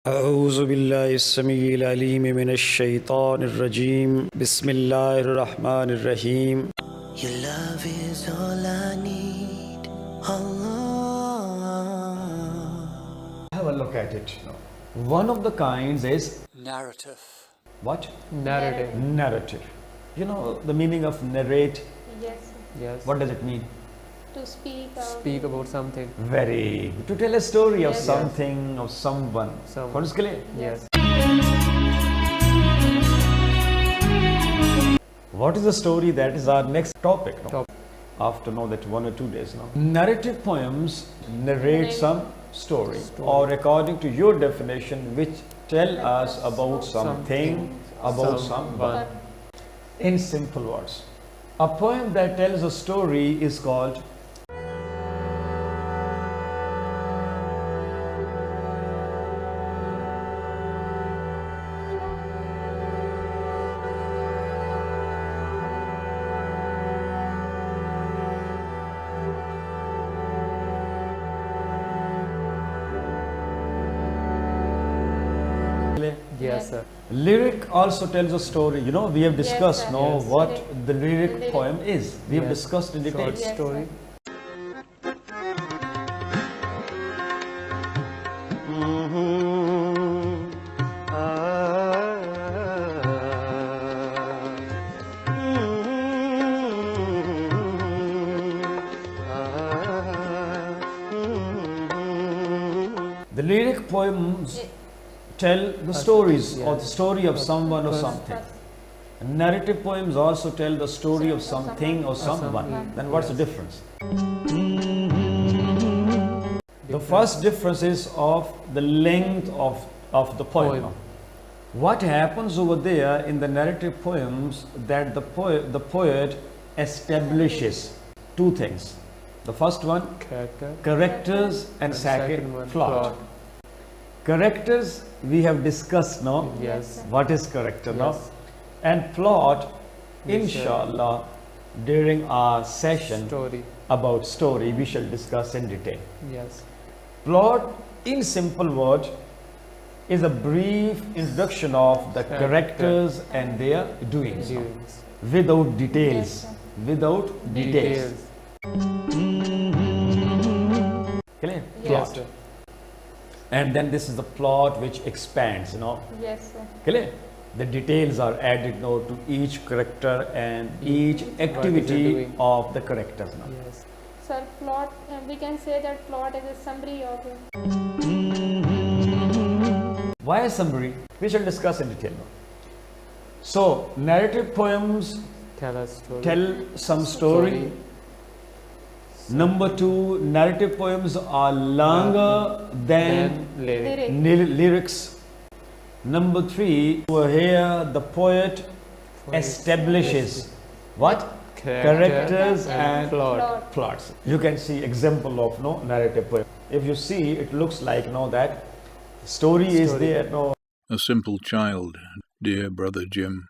أعوذ بالله السميع العليم من الشيطان الرجيم بسم الله الرحمن الرحيم. Your love is all I need, Allah. Have a look at it now. One of the kinds is Narrative. what? Narrative. Narrative. You know the meaning of narrate? Yes, Yes. What does it mean? to speak. Speak about something. Very good. To tell a story of Yes. something, of someone. Some. What is clear? Yes. What is the story? That is our next topic. No? Top. After that 1 or 2 days now. Narrative poems narrate some story, or according to your definition, which tell us about something, about someone. In simple words, a poem that tells a story is called Yes, sir. lyric. Also tells a story. You know, we have discussed sir. now Yes. what Lyric. the lyric Lyric. poem is. We have Yes. discussed in detail. Short Yes, story. The lyric poems tell the stories, or the story of someone or First. something. Narrative poems also tell the story of something or someone. Then what's the difference? The first difference is of the length of the poem. Poem. What happens over there in the narrative poems, that the poet establishes two things. The first one, Character. characters, and second, one, plot. Characters we have discussed now. Yes. What is character now? Yes. And plot, We shall- inshallah, during our session Story. about story, we shall discuss in detail. Yes. Plot, in simple words, is a brief introduction of the Character. characters and their doings, Doings. without details. Yes, sir. Without details. Clear? Yes. Plot. Yes, sir. And then this is the plot which expands, you know. Yes, sir. Clear? The details are added now to each character and each What is it activity doing? of the characters now. Yes. Sir, plot, we can say that plot is a summary of it. Why a summary? We shall discuss in detail now. So, narrative poems Tell us story. tell some story. Number 2, narrative poems are longer than Then lyric. Lyric. lyrics. Number 3, over here the poet establishes what? Characters and plot. plots. You can see example of no narrative poem. If you see, it looks like no that story is Story. there. No, A simple child, dear brother Jim,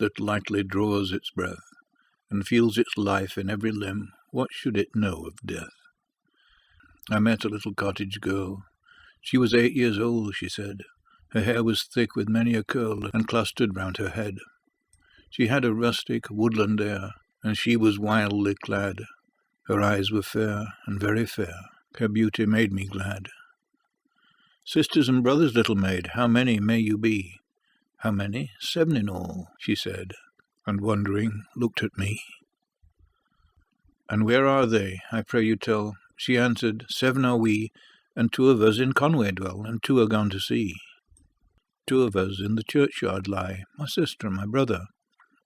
that lightly draws its breath, and feels its life in every limb, what should it know of death? I met a little cottage girl. She was 8 years old, she said. Her hair was thick with many a curl, and clustered round her head. She had a rustic woodland air, and she was wildly clad. Her eyes were fair, and very fair. Her beauty made me glad. Sisters and brothers, little maid, how many may you be? How many? 7 in all, she said, and wondering looked at me. And where are they, I pray you tell? She answered, 7 are we, and 2 of us in Conway dwell, and 2 are gone to sea. 2 of us in the churchyard lie, my sister and my brother,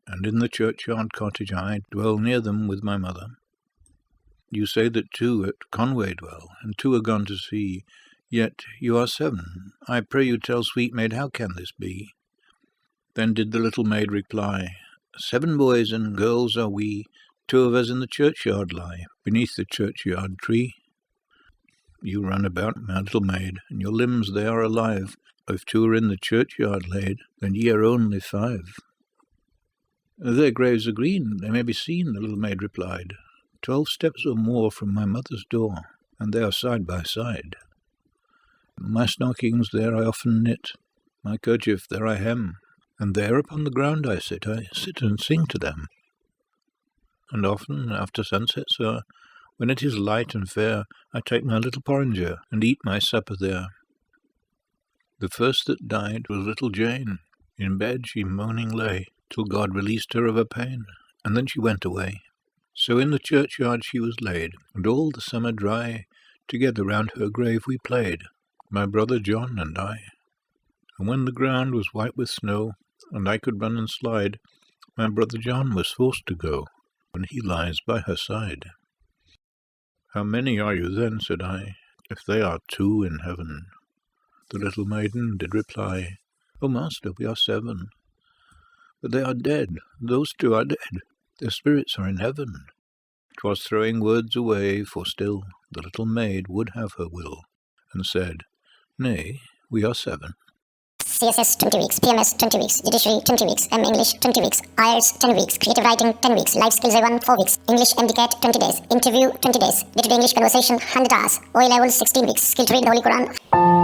and in the churchyard cottage I dwell near them with my mother. You say that 2 at Conway dwell, and 2 are gone to sea, yet you are 7. I pray you tell, sweet maid, how can this be? Then did the little maid reply, 7 boys and girls are we, 2 of us in the churchyard lie, beneath the churchyard tree. You run about, my little maid, and your limbs they are alive. If 2 are in the churchyard laid, then ye are only 5. Their graves are green, they may be seen, the little maid replied. 12 steps or more from my mother's door, and they are side by side. My stockings there I often knit, my kerchief there I hem, and there upon the ground I sit and sing to them. And often after sunset, sir, when it is light and fair, I take my little porringer and eat my supper there. The first that died was little Jane. In bed she moaning lay, till God released her of her pain, and then she went away. So in the churchyard she was laid, and all the summer dry, together round her grave we played, my brother John and I. And when the ground was white with snow, and I could run and slide, my brother John was forced to go, and he lies by her side. How many are you then, said I, if they are 2 in heaven? The little maiden did reply, O master, we are 7. But they are dead, those 2 are dead, their spirits are in heaven. 'Twas throwing words away, for still the little maid would have her will, and said, Nay, we are 7. CSS 20 weeks, PMS 20 weeks, Judiciary 20 weeks, M English 20 weeks, IELTS 10 weeks, Creative Writing 10 weeks, Life Skills A1 4 weeks, English MDCAT 20 days, Interview 20 days, Day-to-day English Conversation 100 hours, OA Level 16 weeks, Skill to Read the Holy Quran.